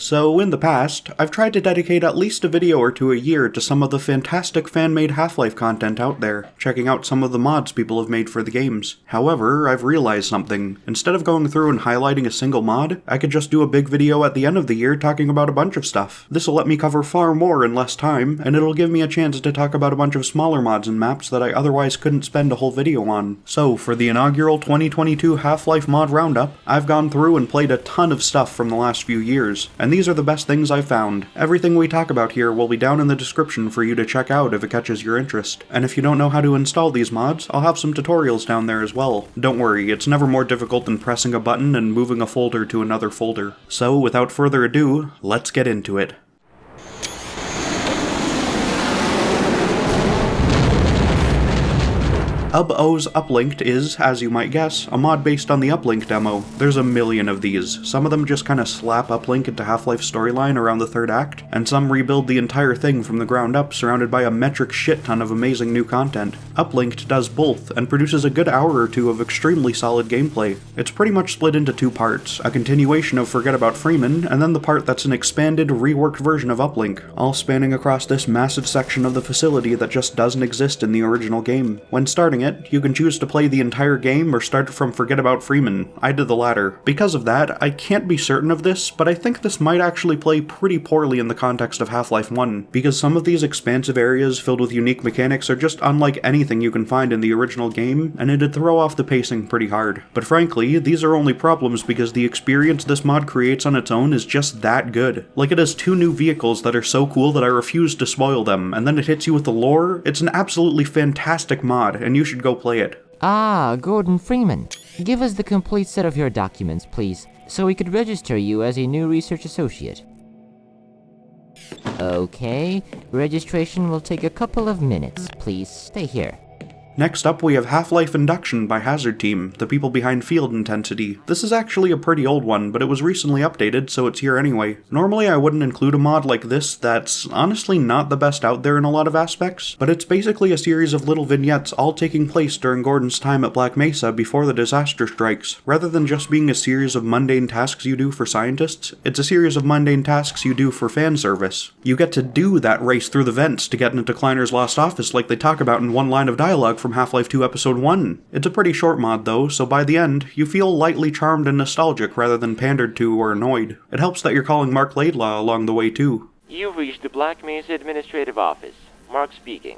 So, in the past, I've tried to dedicate at least a video or two a year to some of the fantastic fan-made Half-Life content out there, checking out some of the mods people have made for the games. However, I've realized something. Instead of going through and highlighting a single mod, I could just do a big video at the end of the year talking about a bunch of stuff. This'll let me cover far more in less time, and it'll give me a chance to talk about a bunch of smaller mods and maps that I otherwise couldn't spend a whole video on. So, for the inaugural 2022 Half-Life mod roundup, I've gone through and played a ton of stuff from the last few years, and these are the best things I've found. Everything we talk about here will be down in the description for you to check out if it catches your interest. And if you don't know how to install these mods, I'll have some tutorials down there as well. Don't worry, it's never more difficult than pressing a button and moving a folder to another folder. So, without further ado, let's get into it. UBO's Uplinked is, as you might guess, a mod based on the Uplink demo. There's a million of these. Some of them just kinda slap Uplink into Half-Life's storyline around the third act, and some rebuild the entire thing from the ground up, surrounded by a metric shit ton of amazing new content. Uplinked does both, and produces a good hour or two of extremely solid gameplay. It's pretty much split into two parts, a continuation of Forget About Freeman, and then the part that's an expanded, reworked version of Uplink, all spanning across this massive section of the facility that just doesn't exist in the original game. When starting it, you can choose to play the entire game or start from Forget About Freeman. I did the latter. Because of that, I can't be certain of this, but I think this might actually play pretty poorly in the context of Half-Life 1, because some of these expansive areas filled with unique mechanics are just unlike anything you can find in the original game, and it'd throw off the pacing pretty hard. But frankly, these are only problems because the experience this mod creates on its own is just that good. Like, it has two new vehicles that are so cool that I refuse to spoil them, and then it hits you with the lore. It's an absolutely fantastic mod, and you should go play it. Ah, Gordon Freeman. Give us the complete set of your documents, please, so we could register you as a new research associate. Okay, registration will take a couple of minutes. Please stay here. Next up, we have Half-Life Induction by Hazard Team, the people behind Field Intensity. This is actually a pretty old one, but it was recently updated, so it's here anyway. Normally I wouldn't include a mod like this that's honestly not the best out there in a lot of aspects, but it's basically a series of little vignettes all taking place during Gordon's time at Black Mesa before the disaster strikes. Rather than just being a series of mundane tasks you do for scientists, it's a series of mundane tasks you do for fan service. You get to do that race through the vents to get into Kleiner's lost office like they talk about in one line of dialogue from Half-Life 2 Episode 1. It's a pretty short mod though, so by the end, you feel lightly charmed and nostalgic rather than pandered to or annoyed. It helps that you're calling Mark Laidlaw along the way too. You've reached the Black Mesa Administrative Office. Mark speaking.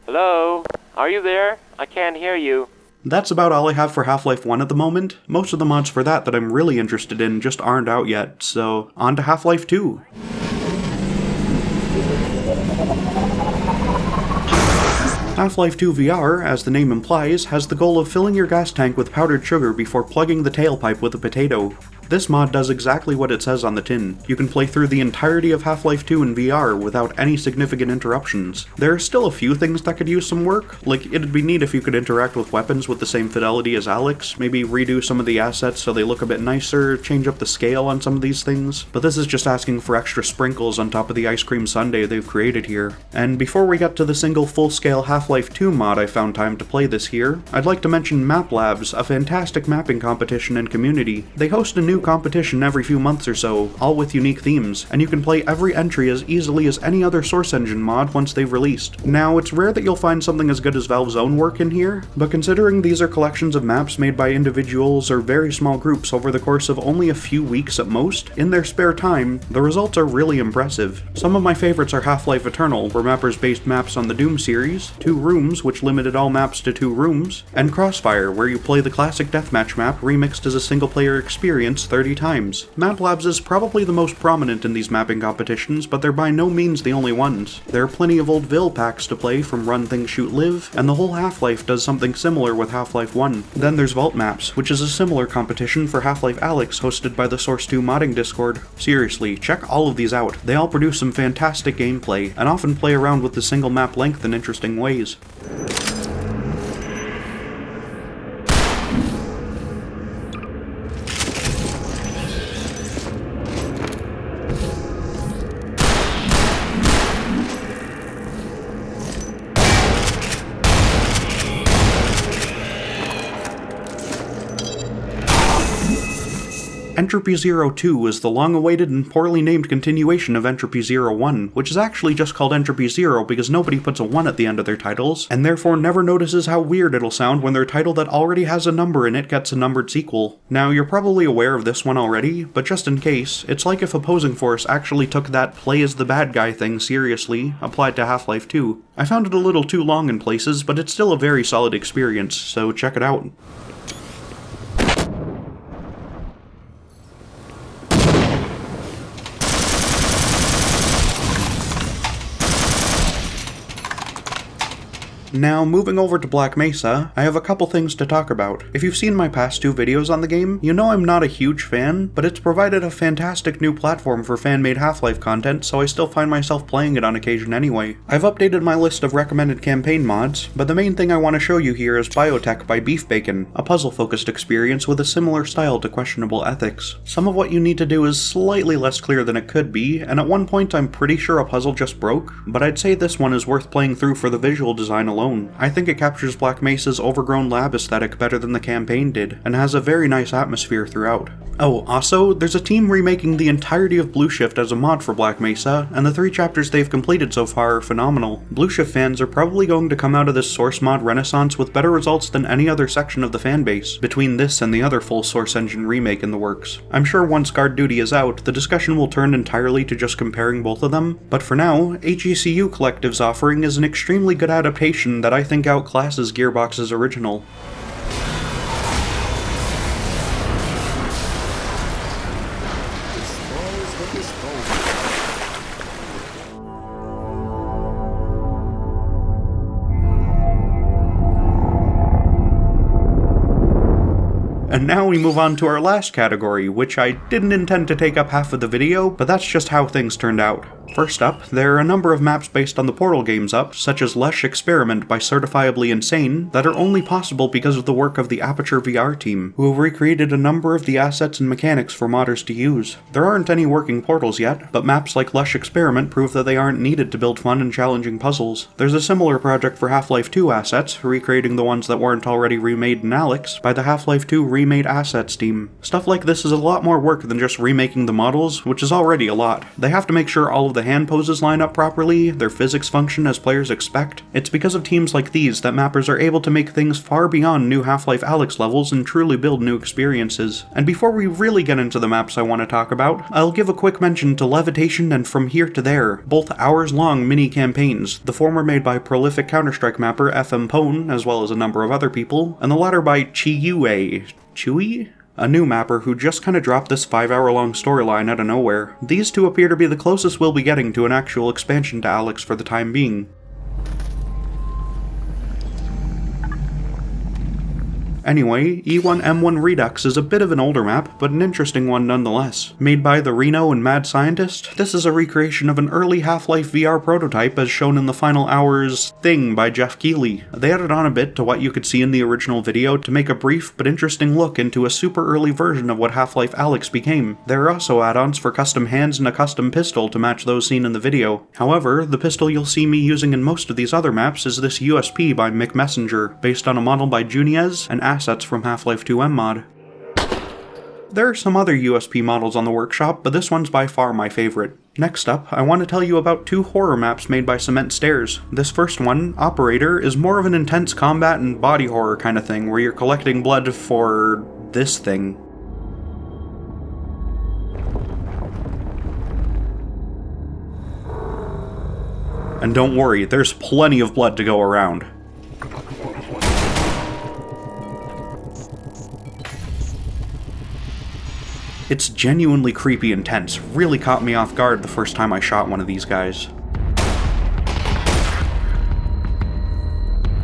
Hello? Are you there? I can't hear you. That's about all I have for Half-Life 1 at the moment. Most of the mods for that I'm really interested in just aren't out yet, so on to Half-Life 2. Half-Life 2 VR, as the name implies, has the goal of filling your gas tank with powdered sugar before plugging the tailpipe with a potato. This mod does exactly what it says on the tin. You can play through the entirety of Half-Life 2 in VR without any significant interruptions. There are still a few things that could use some work, like it'd be neat if you could interact with weapons with the same fidelity as Alyx, maybe redo some of the assets so they look a bit nicer, change up the scale on some of these things, but this is just asking for extra sprinkles on top of the ice cream sundae they've created here. And before we get to the single full-scale Half-Life 2 mod I found time to play this year, I'd like to mention Map Labs, a fantastic mapping competition and community. They host a new competition every few months or so, all with unique themes, and you can play every entry as easily as any other Source Engine mod once they've released. Now, it's rare that you'll find something as good as Valve's own work in here, but considering these are collections of maps made by individuals or very small groups over the course of only a few weeks at most, in their spare time, the results are really impressive. Some of my favorites are Half-Life Eternal, where mappers based maps on the Doom series, 2 Rooms, which limited all maps to 2 rooms, and Crossfire, where you play the classic deathmatch map remixed as a single-player experience 30 times. Map Labs is probably the most prominent in these mapping competitions, but they're by no means the only ones. There are plenty of old Vil packs to play from Run, Think, Shoot, Live, and the whole Half-Life does something similar with Half-Life 1. Then there's Vaultmaps, which is a similar competition for Half-Life Alyx hosted by the Source 2 modding Discord. Seriously, check all of these out. They all produce some fantastic gameplay, and often play around with the single map length in interesting ways. Entropy 02 is the long-awaited and poorly named continuation of Entropy 01, which is actually just called Entropy 0 because nobody puts a 1 at the end of their titles, and therefore never notices how weird it'll sound when their title that already has a number in it gets a numbered sequel. Now, you're probably aware of this one already, but just in case, it's like if Opposing Force actually took that play as the bad guy thing seriously, applied to Half-Life 2. I found it a little too long in places, but it's still a very solid experience, so check it out. Now, moving over to Black Mesa, I have a couple things to talk about. If you've seen my past 2 videos on the game, you know I'm not a huge fan, but it's provided a fantastic new platform for fan-made Half-Life content, so I still find myself playing it on occasion anyway. I've updated my list of recommended campaign mods, but the main thing I want to show you here is Biotech by Beefbacon, a puzzle-focused experience with a similar style to questionable ethics. Some of what you need to do is slightly less clear than it could be, and at one point I'm pretty sure a puzzle just broke, but I'd say this one is worth playing through for the visual design alone. I think it captures Black Mesa's overgrown lab aesthetic better than the campaign did, and has a very nice atmosphere throughout. Oh, also, there's a team remaking the entirety of Blue Shift as a mod for Black Mesa, and the 3 chapters they've completed so far are phenomenal. Blue Shift fans are probably going to come out of this source mod renaissance with better results than any other section of the fanbase, between this and the other full source engine remake in the works. I'm sure once Guard Duty is out, the discussion will turn entirely to just comparing both of them, but for now, HECU Collective's offering is an extremely good adaptation that I think outclasses Gearbox's original. And now we move on to our last category, which I didn't intend to take up half of the video, but that's just how things turned out. First up, there are a number of maps based on the Portal games up, such as Lush Experiment by CertifiablyInsane, that are only possible because of the work of the Aperture VR team, who have recreated a number of the assets and mechanics for modders to use. There aren't any working portals yet, but maps like Lush Experiment prove that they aren't needed to build fun and challenging puzzles. There's a similar project for Half-Life 2 assets, recreating the ones that weren't already remade in Alyx by the Half-Life 2 Remade Assets team. Stuff like this is a lot more work than just remaking the models, which is already a lot. They have to make sure all of the hand poses line up properly, their physics function as players expect. It's because of teams like these that mappers are able to make things far beyond new Half-Life Alyx levels and truly build new experiences. And before we really get into the maps I want to talk about, I'll give a quick mention to Levitation and From Here to There, both hours-long mini-campaigns, the former made by prolific Counter-Strike mapper FM Pone, as well as a number of other people, and the latter by Chewy? A new mapper who just kinda dropped this 5-hour-long storyline out of nowhere. These two appear to be the closest we'll be getting to an actual expansion to Alyx for the time being. Anyway, E1M1 Redux is a bit of an older map, but an interesting one nonetheless. Made by TheReeno and MadScientist, this is a recreation of an early Half-Life VR prototype as shown in the Final Hours thing by Jeff Keighley. They added on a bit to what you could see in the original video to make a brief but interesting look into a super early version of what Half-Life Alyx became. There are also add-ons for custom hands and a custom pistol to match those seen in the video. However, the pistol you'll see me using in most of these other maps is this USP by Mick Messenger, based on a model by Juniez and assets from Half-Life 2M mod. There are some other USP models on the workshop, but this one's by far my favorite. Next up, I want to tell you about 2 horror maps made by CementStairs. This first one, Operator, is more of an intense combat and body horror kind of thing, where you're collecting blood for this thing. And don't worry, there's plenty of blood to go around. It's genuinely creepy and tense, really caught me off guard the first time I shot one of these guys.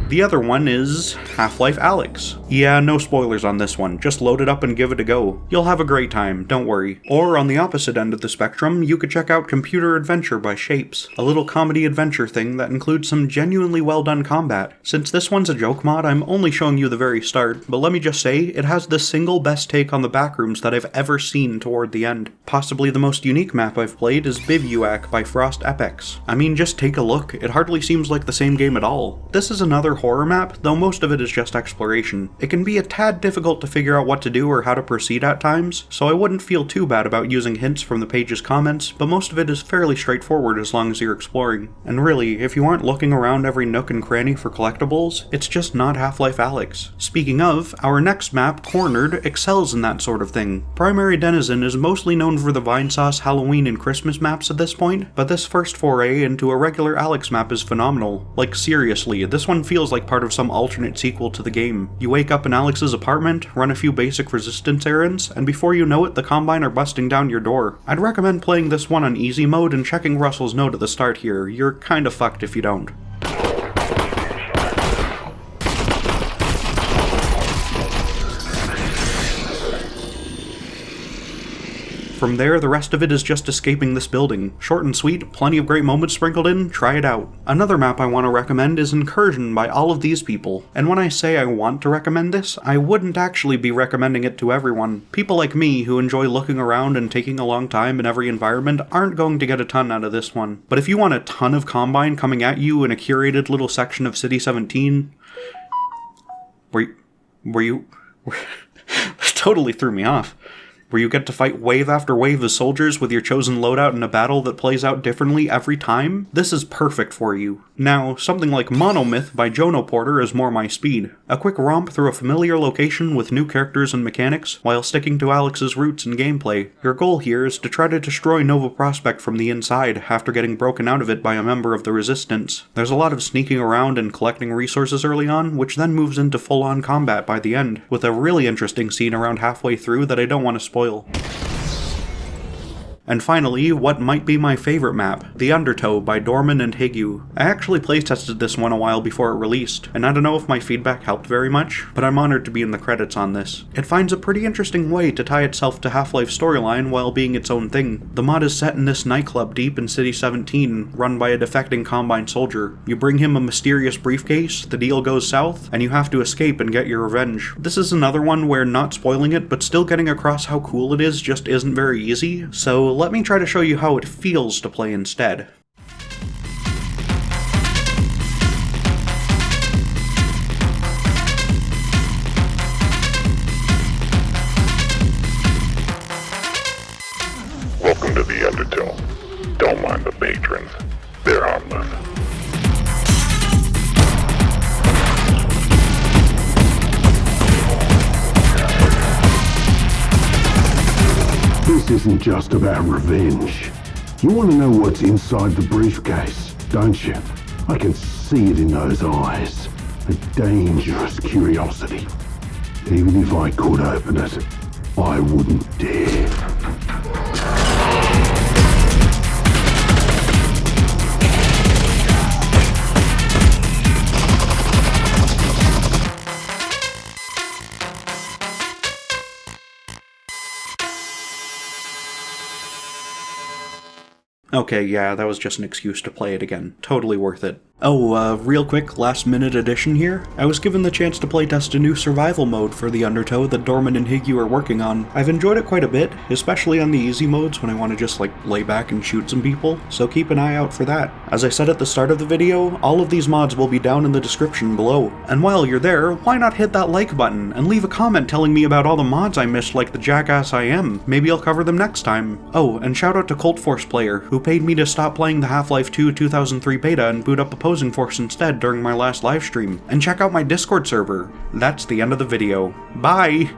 The other one is Half-Life Alyx. Yeah, no spoilers on this one, just load it up and give it a go. You'll have a great time, don't worry. Or on the opposite end of the spectrum, you could check out Computer Adventure by Shapes, a little comedy adventure thing that includes some genuinely well done combat. Since this one's a joke mod, I'm only showing you the very start, but let me just say, it has the single best take on the backrooms that I've ever seen toward the end. Possibly the most unique map I've played is Bivouac by FrostEpex. I mean, just take a look, it hardly seems like the same game at all. This is another horror map, though most of it is is just exploration. It can be a tad difficult to figure out what to do or how to proceed at times, so I wouldn't feel too bad about using hints from the page's comments, but most of it is fairly straightforward as long as you're exploring. And really, if you aren't looking around every nook and cranny for collectibles, it's just not Half-Life Alyx. Speaking of, our next map, Cornered, excels in that sort of thing. PrimaryDenizen is mostly known for the Vinesauce, Halloween, and Christmas maps at this point, but this first foray into a regular Alyx map is phenomenal. Like seriously, this one feels like part of some alternate sequel to the game. You wake up in Alyx's apartment, run a few basic resistance errands, and before you know it, the Combine are busting down your door. I'd recommend playing this one on easy mode and checking Russell's note at the start here. You're kinda fucked if you don't. From there, the rest of it is just escaping this building. Short and sweet, plenty of great moments sprinkled in, try it out. Another map I want to recommend is Incursion by all of these people. And when I say I want to recommend this, I wouldn't actually be recommending it to everyone. People like me, who enjoy looking around and taking a long time in every environment, aren't going to get a ton out of this one. But if you want a ton of Combine coming at you in a curated little section of City 17... Were you... totally threw me off. Where you get to fight wave after wave of soldiers with your chosen loadout in a battle that plays out differently every time, this is perfect for you. Now, something like Monomyth by jonoporter is more my speed. A quick romp through a familiar location with new characters and mechanics, while sticking to Alyx's roots and gameplay. Your goal here is to try to destroy Nova Prospekt from the inside after getting broken out of it by a member of the Resistance. There's a lot of sneaking around and collecting resources early on, which then moves into full-on combat by the end, with a really interesting scene around halfway through that I don't want to spoil. And finally, what might be my favorite map, The Undertow by Dorman and Higu. I actually playtested this one a while before it released, and I don't know if my feedback helped very much, but I'm honored to be in the credits on this. It finds a pretty interesting way to tie itself to Half-Life's storyline while being its own thing. The mod is set in this nightclub deep in City 17, run by a defecting Combine soldier. You bring him a mysterious briefcase, the deal goes south, and you have to escape and get your revenge. This is another one where not spoiling it, but still getting across how cool it is just isn't very easy, so let me try to show you how it feels to play instead. Welcome to the Undertow. Don't mind the patrons. They're harmless. This isn't just about revenge. You want to know what's inside the briefcase, don't you? I can see it in those eyes. A dangerous curiosity. Even if I could open it, I wouldn't dare. Okay, yeah, that was just an excuse to play it again. Totally worth it. Oh, real quick, last-minute addition here. I was given the chance to playtest a new survival mode for the Undertow that Dorman and Higu are working on. I've enjoyed it quite a bit, especially on the easy modes when I want to just, lay back and shoot some people, so keep an eye out for that. As I said at the start of the video, all of these mods will be down in the description below. And while you're there, why not hit that like button, and leave a comment telling me about all the mods I missed like the jackass I am. Maybe I'll cover them next time. Oh, and shout out to Colt Force Player, who paid me to stop playing the Half-Life 2 2003 beta and boot up Opposing Force instead during my last livestream. And check out my Discord server. That's the end of the video. Bye!